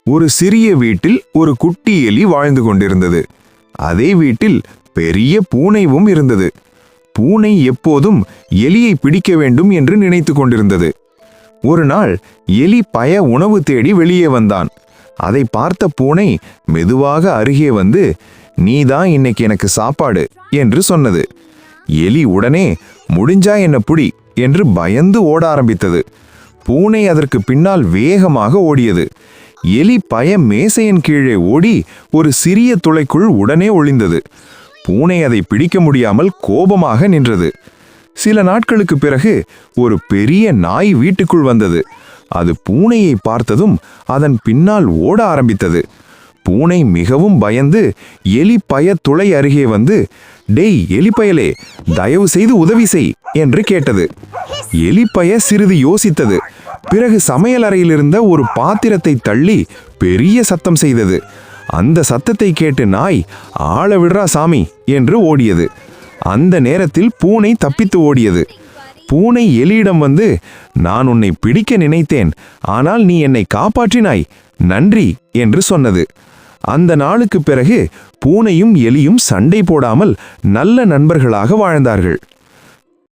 ஒரு சிறிய வீட்டில் ஒரு குட்டி எலி வாழ்ந்து கொண்டிருந்தது. அதே வீட்டில் பெரிய பூனையும் இருந்தது. பூனை எப்போதும் எலியை பிடிக்க வேண்டும் என்று நினைத்து கொண்டிருந்தது. ஒரு நாள் எலி பய உணவு தேடி வெளியே வந்தான். அதை பார்த்த பூனை மெதுவாக அருகே வந்து, "நீதான் இன்னைக்கு எனக்கு சாப்பாடு" என்று சொன்னது. எலி உடனே, "முடிஞ்சா என்ன புடி" என்று பயந்து ஓட ஆரம்பித்தது. பூனை அதற்கு பின்னால் வேகமாக ஓடியது. எலி பய மேசையின் கீழே ஓடி ஒரு சிறிய துளைக்குள் உடனே ஒளிந்தது. பூனை அதை பிடிக்க முடியாமல் கோபமாக நின்றது. சில நாட்களுக்கு பிறகு ஒரு பெரிய நாய் வீட்டுக்குள் வந்தது. அது பூனையை பார்த்ததும் அதன் பின்னால் ஓட ஆரம்பித்தது. பூனை மிகவும் பயந்து எலி பய துளை அருகே வந்து, "டேய் எலிப்பயலே, தயவு செய்து உதவி செய்" என்று கேட்டது. எலிப்பய சிறிது யோசித்தது. பிறகு சமையல் அறையிலிருந்த ஒரு பாத்திரத்தை தள்ளி பெரிய சத்தம் செய்தது. அந்த சத்தத்தை கேட்டு நாய், "ஆள விடுறா சாமி" என்று ஓடியது. அந்த நேரத்தில் பூனை தப்பித்து ஓடியது. பூனை எலியிடம் வந்து, "நான் உன்னை பிடிக்க நினைத்தேன், ஆனால் நீ என்னை காப்பாற்றினாய், நன்றி" என்று சொன்னது. அந்த நாளுக்கு பிறகு பூனையும் எலியும் சண்டை போடாமல் நல்ல நண்பர்களாக வாழ்ந்தார்கள்.